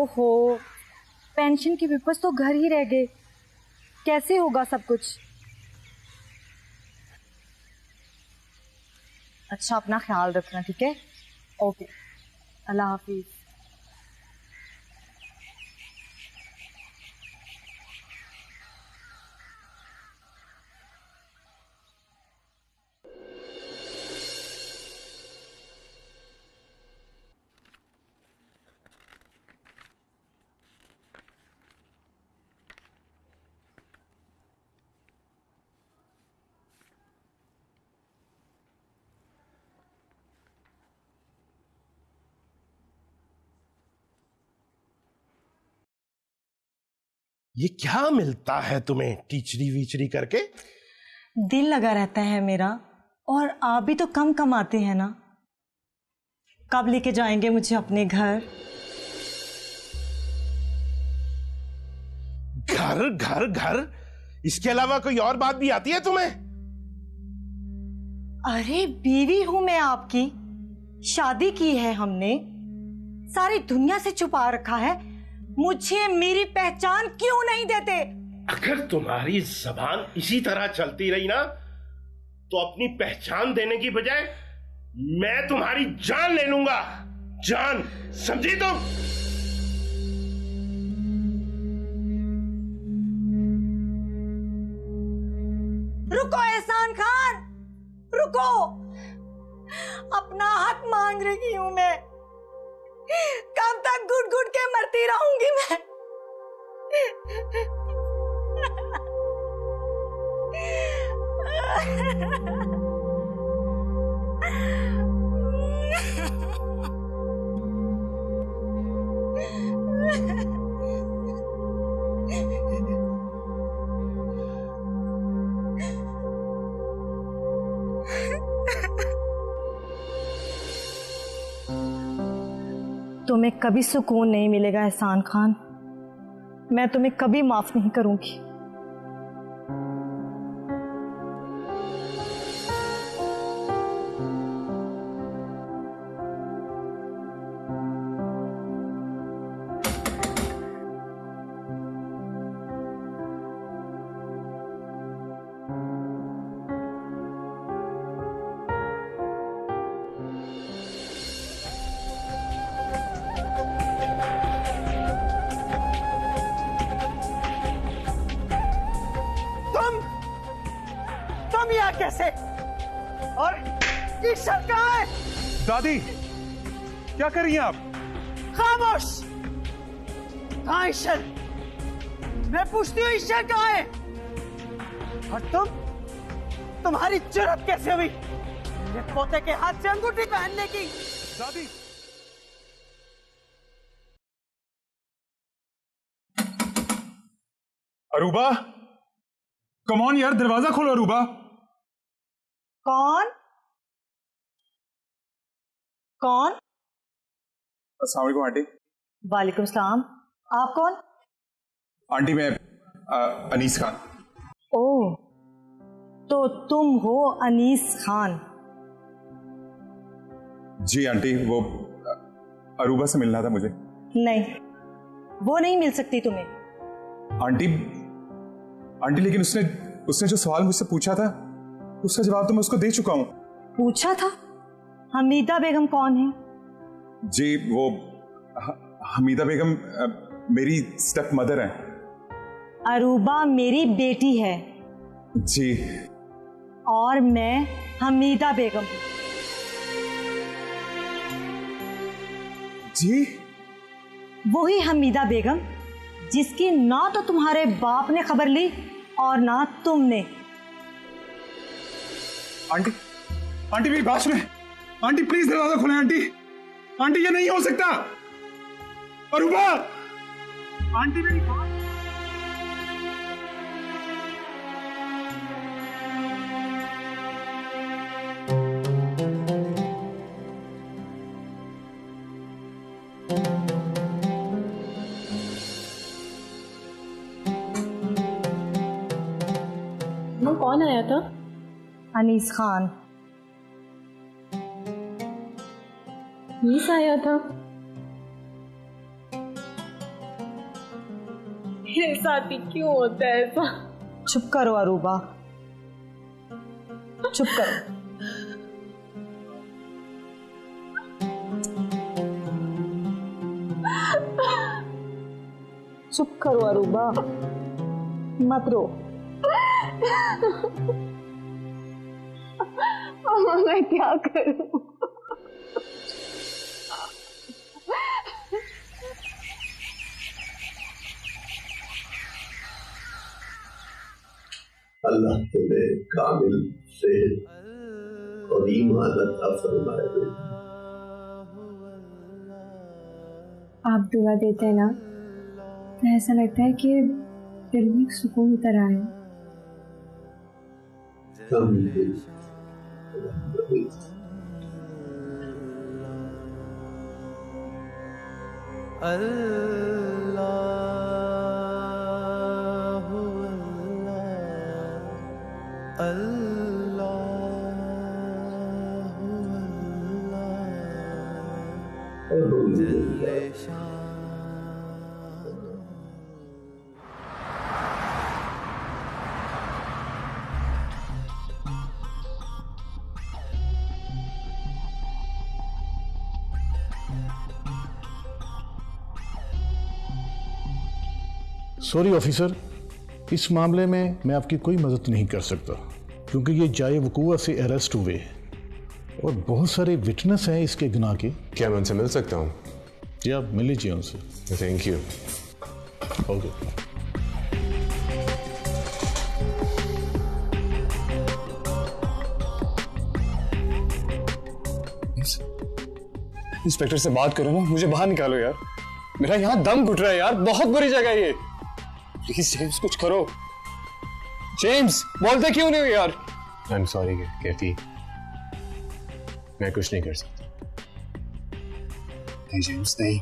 ओहो, पेंशन के पेपर्स तो घर ही रह गए, कैसे होगा सब कुछ। अच्छा, अपना ख्याल रखना, ठीक है? ओके, अल्लाह हाफिज। ये क्या मिलता है तुम्हें टीचरी वीचरी करके? दिल लगा रहता है मेरा, और आप भी तो कम कमाते हैं ना। कब लेके जाएंगे मुझे अपने घर? घर घर घर, इसके अलावा कोई और बात भी आती है तुम्हें? अरे बीवी हूं मैं आपकी, शादी की है हमने, सारी दुनिया से छुपा रखा है। मुझे मेरी पहचान क्यों नहीं देते? अगर तुम्हारी जबान इसी तरह चलती रही ना, तो अपनी पहचान देने की बजाय मैं तुम्हारी जान ले लूंगा। जान, समझी तुम? रुको एहसान खान, रुको, अपना हक मांग रही हूं मैं। कब तक घुट घुट के मरती रहूंगी मैं? तुम्हें कभी सुकून नहीं मिलेगा एहसान खान, मैं तुम्हें कभी माफ नहीं करूंगी। तुम यहाँ कैसे? और ईश्वर कहाँ है? दादी, क्या कर रही हैं आप? खामोश! कहाँ ईश्वर? मैं पूछती हूँ ईश्वर कहाँ है? और तुम्हारी जुर्रत कैसे हुई मेरे पोते के हाथ से अंगूठी पहनने की? दादी, अरूबा, कम ऑन यार, दरवाजा खोलो अरूबा। कौन? कौन? अस्सलाम वालेकुम आंटी। वालेकुम सलाम। आप कौन? आंटी मैं अनीस खान। ओह, तो तुम हो अनीस खान? जी आंटी, वो अरूबा से मिलना था मुझे। नहीं, वो नहीं मिल सकती तुम्हें। आंटी लेकिन उसने जो सवाल मुझसे पूछा था उसका जवाब तो मैं उसको दे चुका हूं। पूछा था? हमीदा बेगम कौन है? जी वो हमीदा बेगम मेरी स्टेप मदर है। अरूबा मेरी बेटी है। जी। और मैं हमीदा बेगम हूं। जी? वही हमीदा बेगम जिसकी ना तो तुम्हारे बाप ने खबर ली और ना तुमने। आंटी मेरी बात सुने। आंटी प्लीज दरवाजा खोलें। आंटी ये नहीं हो सकता। अरूबा, आंटी मेरी बात। कौन आया था? अनीस खान। अनीस आया था? मेरे साथ ही क्यों होता है ऐसा? चुप करो अरूबा, चुप करो। चुप करो अरूबा, मत रो। मैं क्या करूं? अल्लाह तुम्हें कामिल सेहत और ईमान अता फरमाए। आप दुआ देते हैं ना तो ऐसा लगता है कि दिल में सुकून उतर आए। सॉरी ऑफिसर, इस मामले में मैं आपकी कोई मदद नहीं कर सकता क्योंकि ये जाए वकूआ से अरेस्ट हुए हैं और बहुत सारे विटनेस हैं इसके गुनाह के। क्या मैं उनसे मिल सकता हूँ? जी आप मिल लीजिए उनसे। Thank you. ओके। इंस्पेक्टर से बात करो ना, मुझे बाहर निकालो यार, मेरा यहाँ दम घुट रहा है यार, बहुत बुरी जगह है ये। प्लीज जेम्स कुछ करो। जेम्स बोलते क्यों नहीं हो यार? आई एम सॉरी कैथी, मैं कुछ नहीं कर सकता। नहीं जेम्स नहीं,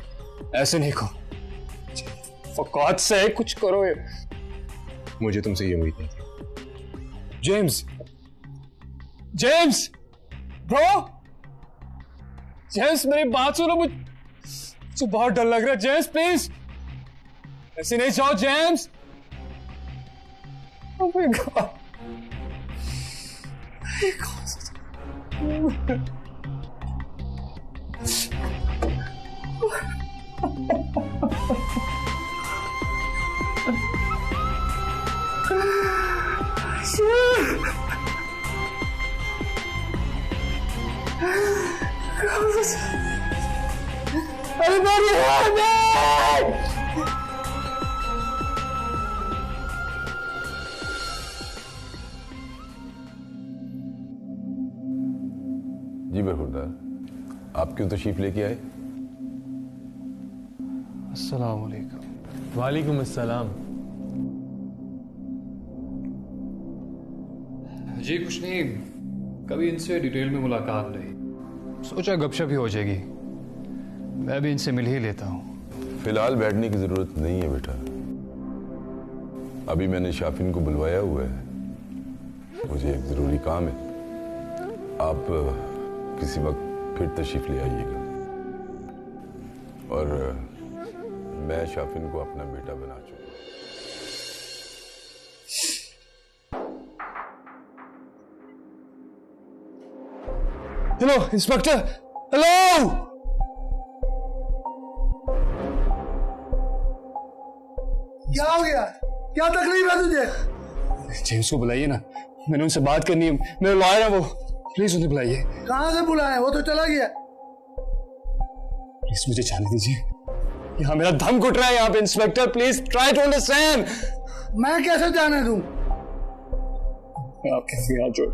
ऐसे नहीं कहो। फॉर गॉड से कुछ करो ये। मुझे तुमसे ये उम्मीद नहीं थी। जेम्स, जेम्स ब्रो, जेम्स मेरी बात सुनो, मुझे बहुत डर लग रहा है। जेम्स प्लीज ऐसे नहीं जाओ James. Oh my God. Everybody help me! जी बरखुरदार, आप क्यों तशरीफ लेके आए? अस्सलाम वालेकुम। वालेकुम अस्सलाम। जी कुछ नहीं, कभी इनसे डिटेल में मुलाकात नहीं, सोचा गपशप ही हो जाएगी। मैं भी इनसे मिल ही लेता हूँ। फिलहाल बैठने की जरूरत नहीं है बेटा, अभी मैंने शाफिन को बुलवाया हुआ है, मुझे एक जरूरी काम है। आप किसी वक्त फिर तशरीफ ले आइएगा और मैं शाफिन को अपना बेटा बना चुका। Hello inspector, hello. क्या हो गया? क्या तकलीफ है तुझे? जेम्स को बुलाइए ना, मैंने उनसे बात करनी है, मेरे लॉयर है वो, प्लीज उन्हें बुलाइए। कहाँ से बुलाए? वो तो चला गया। प्लीज मुझे जाने दीजिए, यहाँ मेरा दम घुट रहा है यहाँ पे। Inspector please try to understand. मैं कैसे जाने दूं? आप कैसे हाथ जोड़,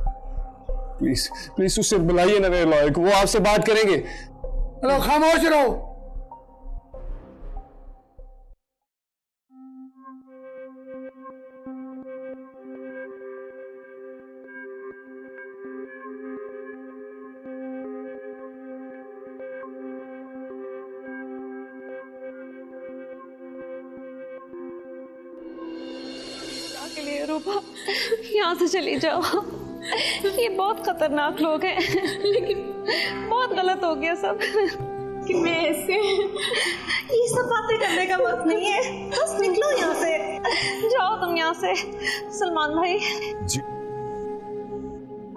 प्लीज प्लीज उससे बुलाइए ना मेरे लॉयर को, वो आपसे बात करेंगे। हेलो, खामोश रहो। के लिए रूपा, यहाँ से चली जाओ, ये बहुत खतरनाक लोग हैं। लेकिन बहुत गलत हो गया सब कि मैं ऐसे ये सब बातें करने का वक्त नहीं है, बस निकलो यहाँ से, जाओ तुम यहाँ से। सलमान भाई जी।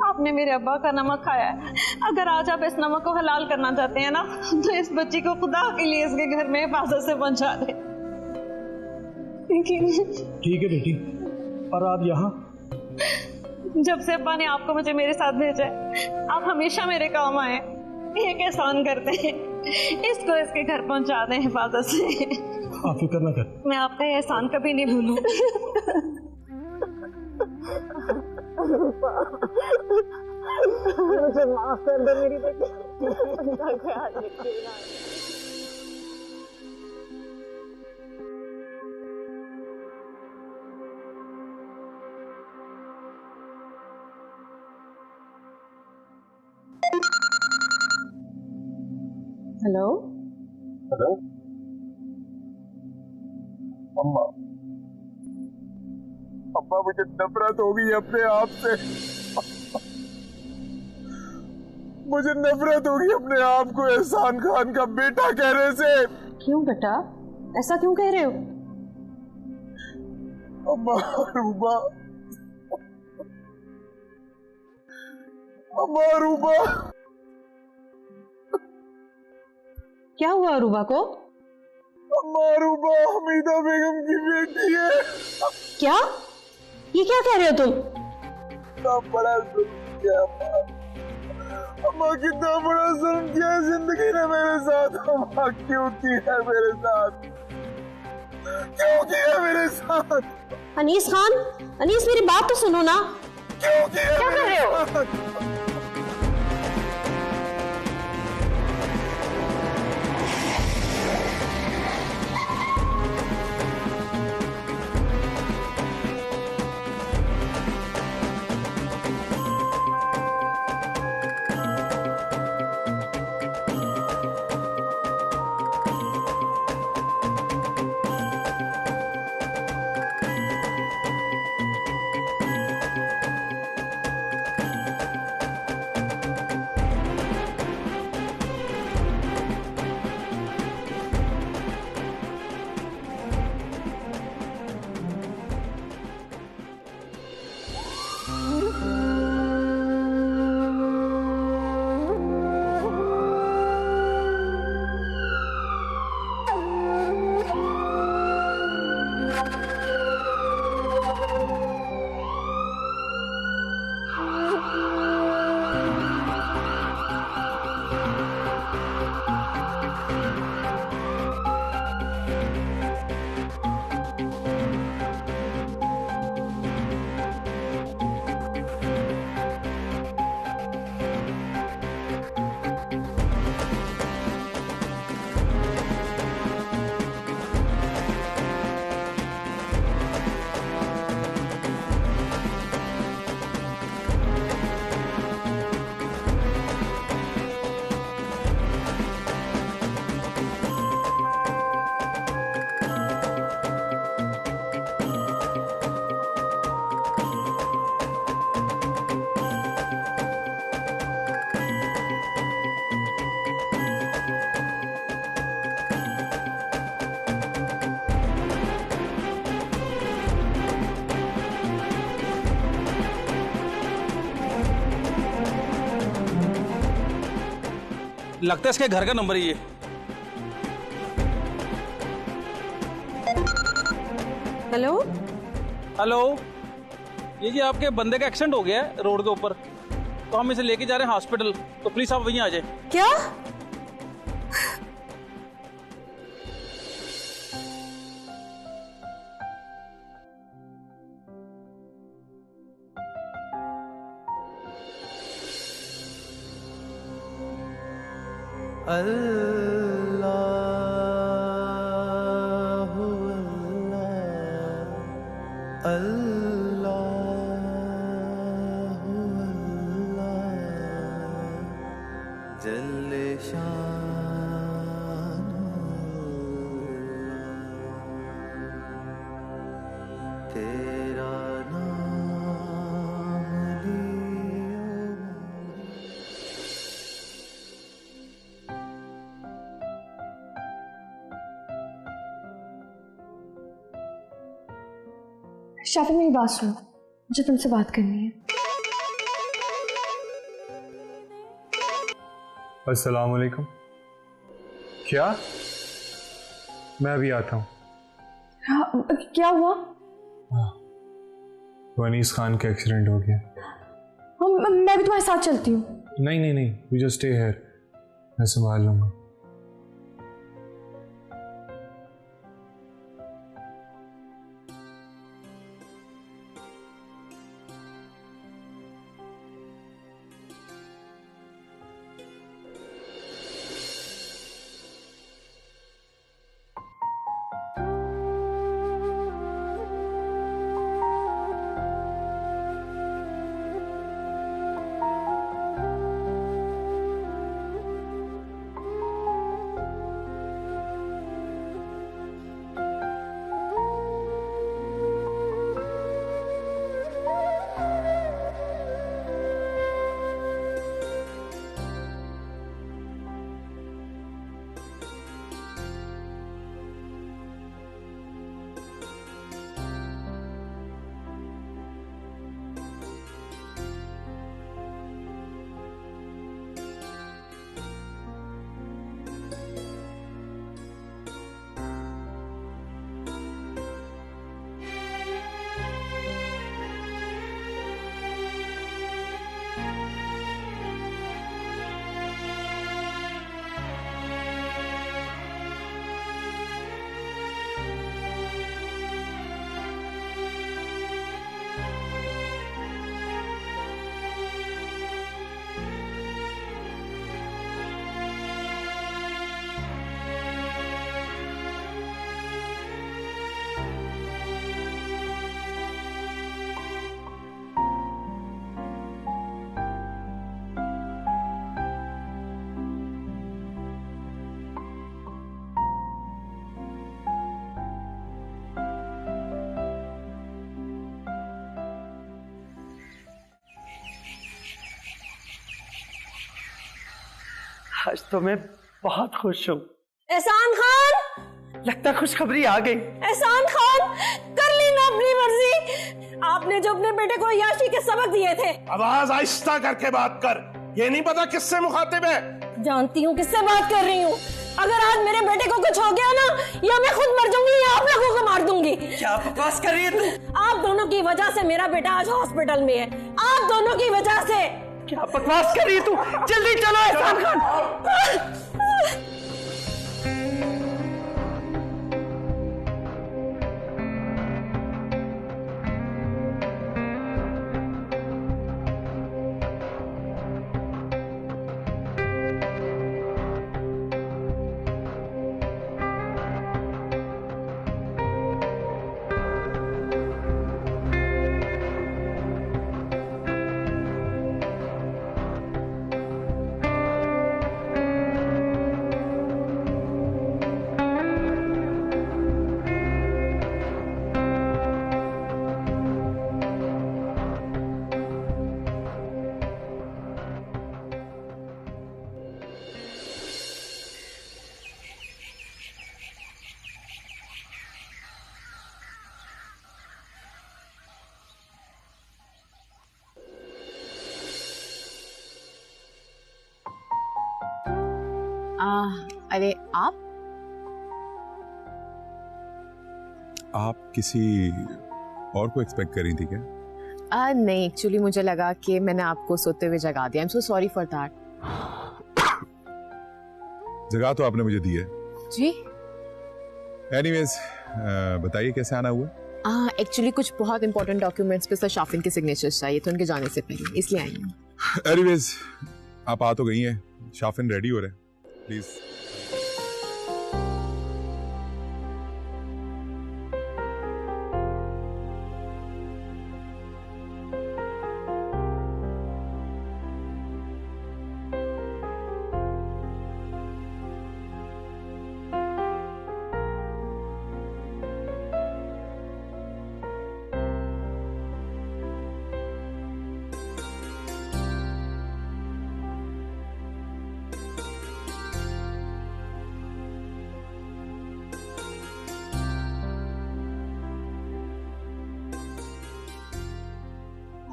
आपने मेरे अब्बा का नमक खाया है, अगर आज आप इस नमक को हलाल करना चाहते हैं ना, तो इस बच्ची को खुदा के लिए इसके घर में हिफाजत से पहुंचा दे। ठीक है बेटी, और आप यहाँ? जब से अब्बा ने आपको मुझे मेरे साथ भेजा है, आप हमेशा मेरे काम आए, एक एहसान करते हैं, इसको इसके घर पहुंचा दें हिफाजत से। आप फिक्र ना कर, मैं आपका ये एहसान कभी नहीं भूलूं। मुझे माफ कर दो मेरी बेटी, उनका ख्याल रखिएगा। हेलो हेलो अम्मा, अम्मा मुझे नफरत हो गई अपने आप से। मुझे नफरत होगी अपने आप को एहसान खान का बेटा कहने से। क्यों बेटा, ऐसा क्यों कह रहे हो? अम्मा रूबा, अम्मा रूबा। क्या हुआ अरूबा को? अम्मा रूबा हमीदा बेगम की बेटी है। क्या? ये क्या कह रहे हो तुम? कितना बड़ा जुल्म किया अम्मा, अम्मा कितना बड़ा जुल्म किया जिंदगी ने मेरे साथ। अम्मा क्यों किया मेरे साथ, क्यों किया मेरे साथ? अनीस खान, अनीस मेरी बात तो सुनो ना। क्यों किया? क्या कर रहे हो? लगता है इसके घर का नंबर ही है। हेलो हेलो, ये जी आपके बंदे का एक्सीडेंट हो गया है रोड के ऊपर, तो हम इसे लेके जा रहे हैं हॉस्पिटल, तो प्लीज आप वहीं आ जाए। क्या? शाफिन मेरी बात सुनो, मुझे तुमसे बात करनी है। अस्सलाम वालेकुम। क्या? मैं अभी आता हूँ। हाँ, क्या हुआ? वनीस खान का एक्सीडेंट हो गया। मैं भी तुम्हारे साथ चलती हूँ। नहीं नहीं नहीं, यू जस्ट स्टे हियर, मैं संभाल लूंगा। आज तो मैं बहुत खुश हूँ। एहसान खान, लगता खुशखबरी आ गई। एहसान खान, कर ली ना अपनी मर्जी। आपने जो अपने बेटे को याशी के सबक दिए थे। आवाज आहिस्ता करके बात कर, ये नहीं पता किससे मुखातिब है। जानती हूँ किससे बात कर रही हूँ। अगर आज मेरे बेटे को कुछ हो गया ना, या मैं खुद मर जाऊंगी या आप लोगों को मार दूंगी। क्या बकवास कर रही है तू? आप दोनों की वजह से मेरा बेटा आज हॉस्पिटल में है। आप दोनों की वजह से। क्या बकवास कर रही है तू? जल्दी चलो एहसान खान। अरे आप किसी और को एक्सपेक्ट कर रही थी क्या? नहीं, एक्चुअली मुझे लगा कि मैंने आपको सोते हुए जगा दिया। I am so sorry for that. जगह तो आपने मुझे दी है जी। एनीवेज, बताइए कैसे आना हुआ? एक्चुअली कुछ बहुत इंपॉर्टेंट डॉक्यूमेंट्स पे सर शाफिन के सिग्नेचर्स चाहिए थे उनके जाने से पहले, इसलिए आई हूँ। एनीवेज, आप आ तो गई हैं, शाफिन रेडी हो रहे हैं, प्लीज।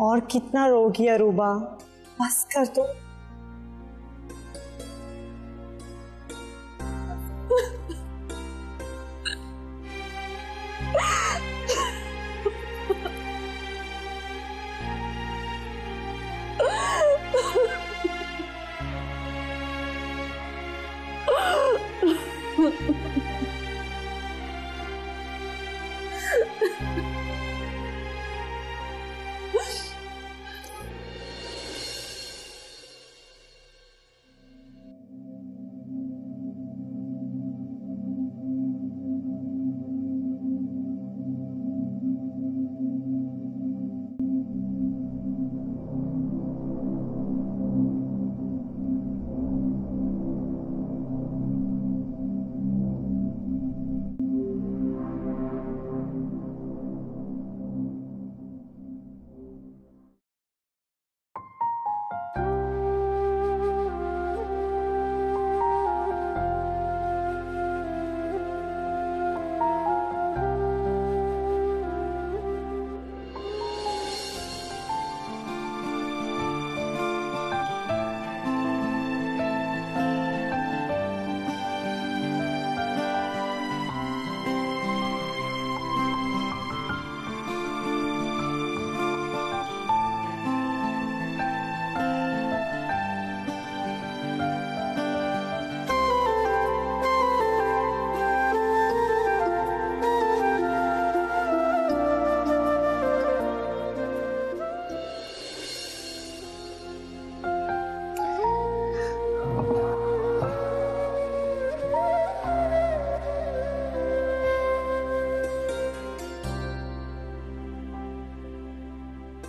और कितना रोगी अरूबा, बस कर दो।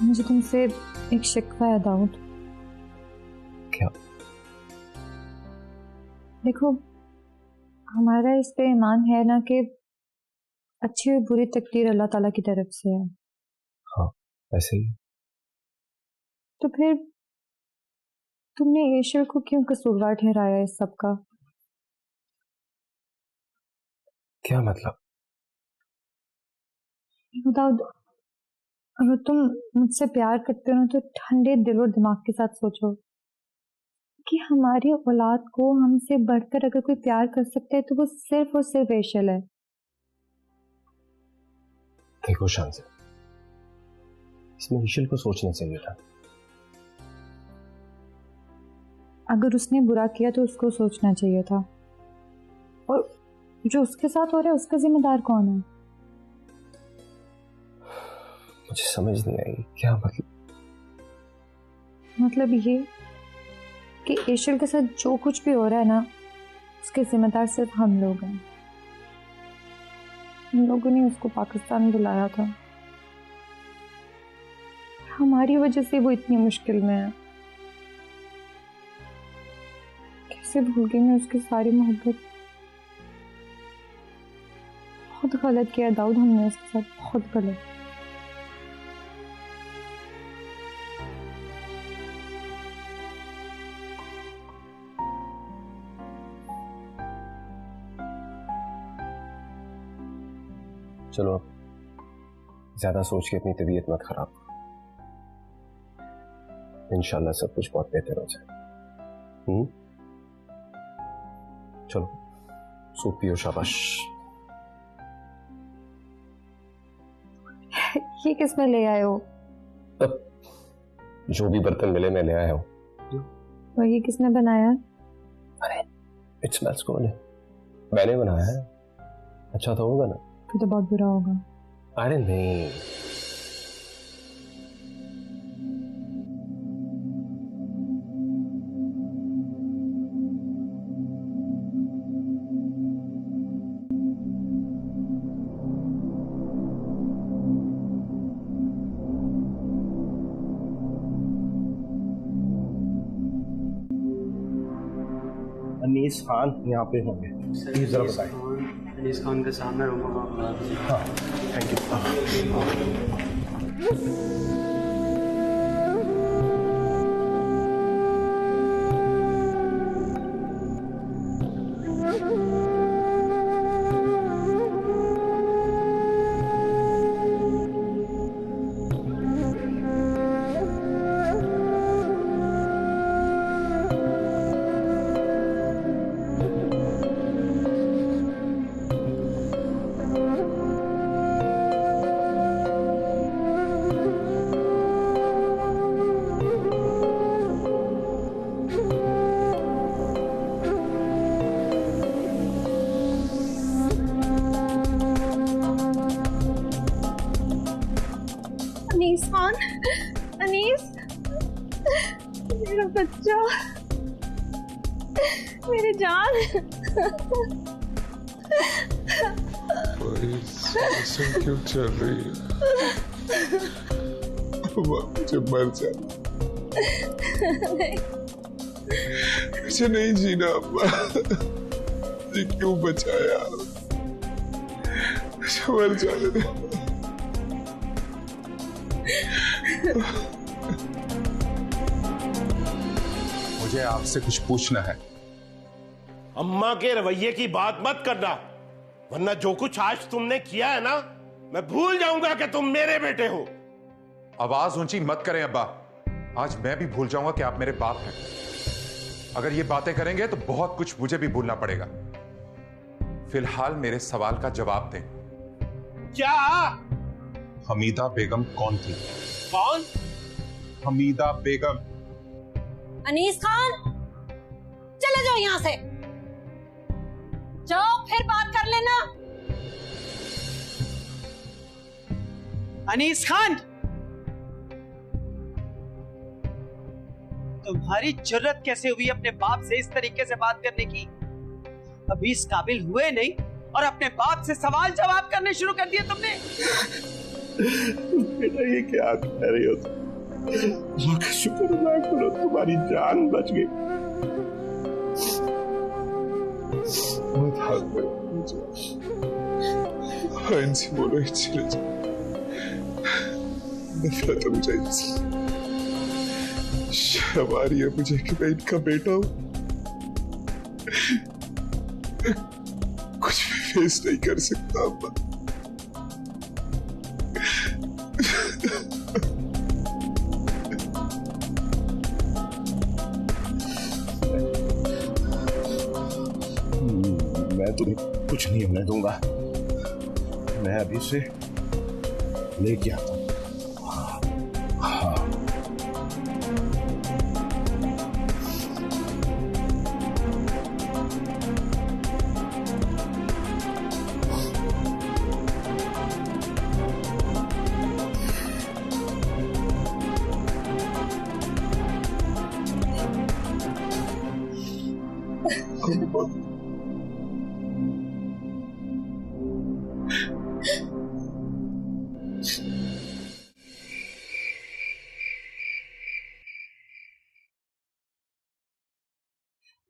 मुझे तुमसे एक शिकवा है दाऊद। क्या? देखो, हमारा इस पे ईमान है ना कि अच्छी और बुरी तकदीर अल्लाह ताला की तरफ से है। हाँ, ऐसे ही। तो फिर तुमने एशल को क्यों कसूरवार ठहराया इस सब का? क्या मतलब? दाऊद, अगर तुम मुझसे प्यार करते हो तो ठंडे दिल और दिमाग के साथ सोचो कि हमारी औलाद को हमसे बढ़कर अगर कोई प्यार कर सकता है तो वो सिर्फ और सिर्फ एशल है। देखो शांति, इसमें एशल को सोचना चाहिए था। अगर उसने बुरा किया तो उसको सोचना चाहिए था, और जो उसके साथ हो रहा है उसका जिम्मेदार कौन है? मुझे समझ नहीं आई क्या मतलब ये कि एशल के साथ जो कुछ भी हो रहा है ना, उसके जिम्मेदार सिर्फ हम लोग हैं। हम लोगों ने उसको पाकिस्तान बुलाया था, हमारी वजह से वो इतनी मुश्किल में है। कैसे भूल गई मैं उसकी सारी मोहब्बत। बहुत गलत किया दाऊद हमने उसके साथ, बहुत गलत। चलो अब ज्यादा सोच के अपनी तबीयत मत खराब, इंशाल्लाह सब कुछ बहुत बेहतर हो जाए। चलो सूप पियो, शाबाश। ये किस में ले आए हो? जो भी बर्तन मिले मैं ले आया हूँ। और ये किसने बनाया? अरे इट स्मेल्स गुड, मैंने बनाया है। अच्छा तो होगा ना? फिर तो बहुत बुरा होगा। अरे नहीं, अनीस खान यहाँ पे होंगे, प्लीज जरा बताएं। अनीस खान के सामने रहूँगा। हाँ, थैंक यू। अनीस खान, अनीस, मेरा बच्चा, मेरी जान। क्यों चल रही है? मुझे मर जाना, मुझे नहीं जीना अम्मा। ये क्यों बचाया? मुझे मर जाने दे। मुझे आपसे कुछ पूछना है। अम्मा के रवैये की बात मत करना, वरना जो कुछ आज तुमने किया है ना, मैं भूल जाऊंगा कि तुम मेरे बेटे हो। आवाज ऊंची मत करें अब्बा, आज मैं भी भूल जाऊंगा कि आप मेरे बाप हैं। अगर ये बातें करेंगे तो बहुत कुछ मुझे भी भूलना पड़ेगा। फिलहाल मेरे सवाल का जवाब दें। क्या? हमीदा बेगम कौन थी? कौन? हमीदा बेगम। अनीस खान, चले जाओ यहां से, जाओ फिर बात कर लेना। अनीस खान, तुम्हारी जुर्रत कैसे हुई अपने बाप से इस तरीके से बात करने की? अभी इस काबिल हुए नहीं और अपने बाप से सवाल जवाब करने शुरू कर दिए तुमने। बेटा ये क्या कह रही हो तुम? अल्लाह का शुक्र अदा करो, तुम्हारी जान बच गई। मत हाथ में मुझे, इनसे बोलो चले जाओ। नफरत है मुझे इनसे, शर्म आ रही है मुझे कि मैं इनका बेटा हूं। कुछ भी फेस नहीं कर सकता अम्मा। मैं तुम्हें कुछ नहीं होने दूंगा, मैं अभी से लेके आता हूं। हाँ।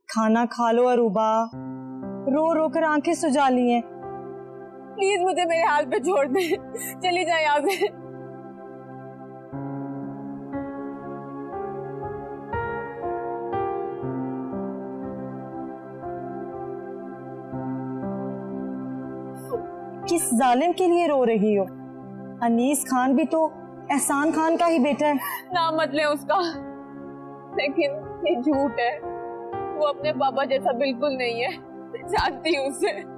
खाना खा लो अरूबा, रो रो कर आंखें सुजा ली हैं। प्लीज मुझे मेरे हाल पे छोड़ दे, चली जाए यहाँ से। किस जालिम के लिए रो रही हो? अनीस खान भी तो एहसान खान का ही बेटा है। नाम मत ले उसका, लेकिन ये झूठ है। वो अपने पापा जैसा बिल्कुल नहीं है, मैं जानती हूँ उसे।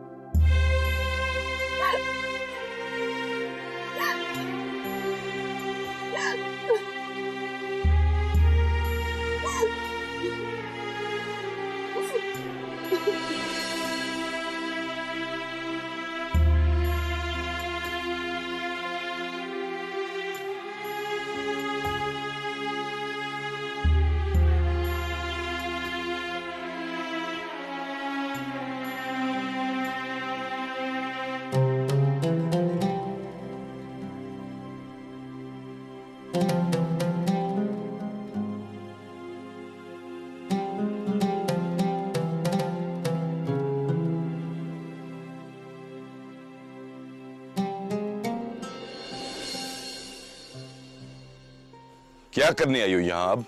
क्या करने आई हो यहाँ अब?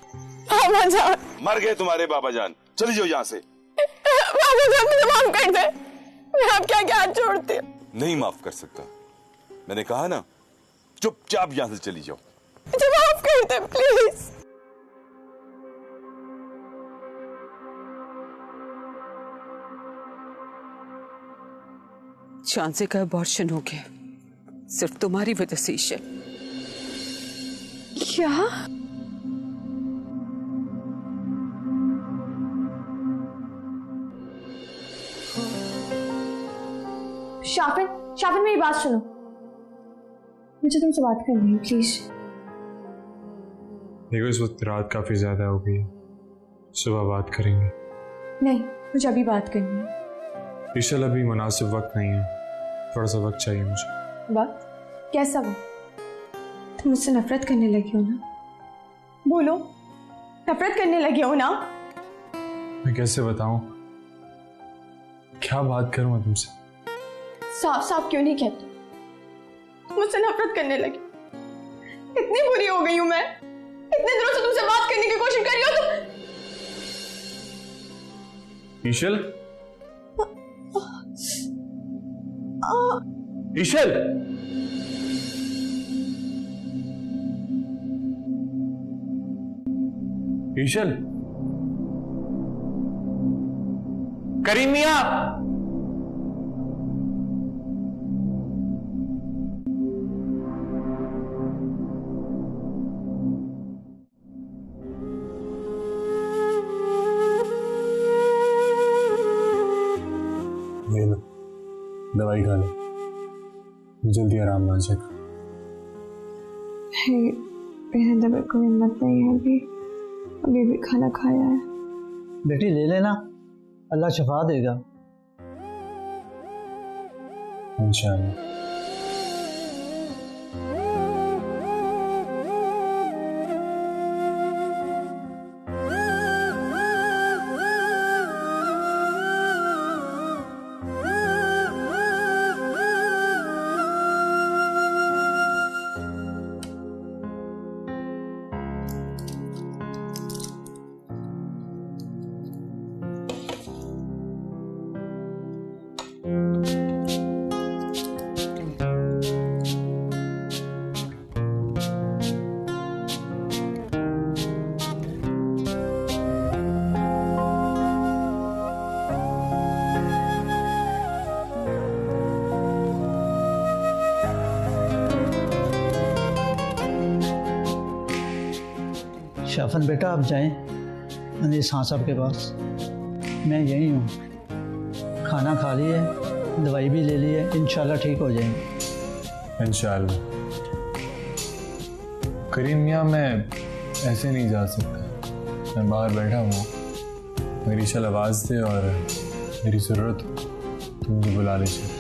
बाबा जान, मर गए तुम्हारे बाबा जान, चली जाओ यहाँ से। बाबा जान मुझे माफ कर दे, मैं आपके आगे हाथ जोड़ती हूँ। नहीं माफ कर सकता, मैंने कहा ना, चुपचाप यहाँ से चली जाओ। मुझे माफ कर दे प्लीज। चांसे का अबॉर्शन हो गया, सिर्फ तुम्हारी वजह से। ईशा, क्या? शाफिन, शाफिन मेरी बात सुनो, मुझे तुमसे बात करनी है प्लीज। देखो इस वक्त रात काफी ज्यादा हो गई है, सुबह बात करेंगे। नहीं, मुझे अभी बात करनी है। ईशल अभी मुनासिब वक्त नहीं है, थोड़ा सा वक्त चाहिए मुझे। वक्त? कैसा वक्त? तुम मुझसे नफरत करने लगी हो ना? बोलो, नफरत करने लगी हो ना? मैं कैसे बताऊं, क्या बात करूं मैं तुमसे? साफ साफ क्यों नहीं कहते? मुझसे नफरत करने लगी। इतनी बुरी हो गई हूं मैं, इतने दिनों से तुमसे बात करने की कोशिश कर रही हो तुम। ईशल, ईशल, ईशल, करीम मियां, दवाई खा लो, जल्दी आराम आ जाएगा। मेरे को हिम्मत नहीं है अभी भी खाना खाया है। बेटी ले लेना, अल्लाह शफा देगा इंशाअल्लाह। शाफन बेटा आप जाएं अनीस खान साहब के पास, मैं यहीं हूँ। खाना खा लिए, दवाई भी ले ली है, इंशाल्लाह ठीक हो जाएंगे। इंशाल्लाह। करीम मियां मैं ऐसे नहीं जा सकता, मैं बाहर बैठा हूँ। मेरी ईशल आवाज़ दे और मेरी ज़रूरत हो तो मुझे बुला लीजिए।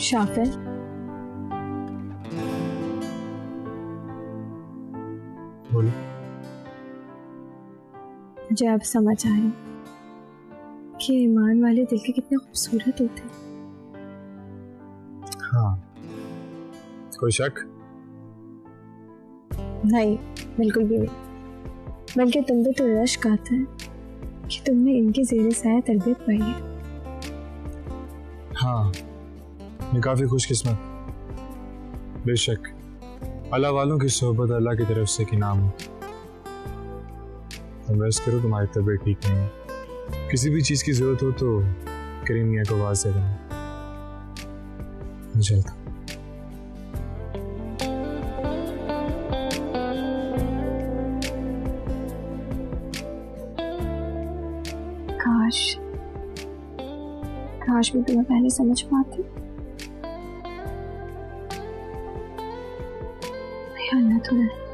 शाफिर, बोलो। मुझे अब समझ आया कि ईमान वाले दिल के कितने खूबसूरत होते हैं। हाँ, कोई शक? नहीं, बिल्कुल भी नहीं। बल्कि तुम पे तो रश्क आता है कि तुमने इनकी ज़ेरे साया तरबियत पाई है। हाँ, मैं काफ़ी खुशकिस्मत। बेशक अल्लाह वालों की सोहबत अल्लाह की तरफ से कि नाम हो। तुम वैसे करो, तुम्हारी तबीयत ठीक नहीं है। किसी भी चीज की जरूरत हो तो करीम मियां को आवाज दे देना। मैं चलता हूं। काश भी तुम्हें पहले समझ पाती। अल्लाह तुम्हें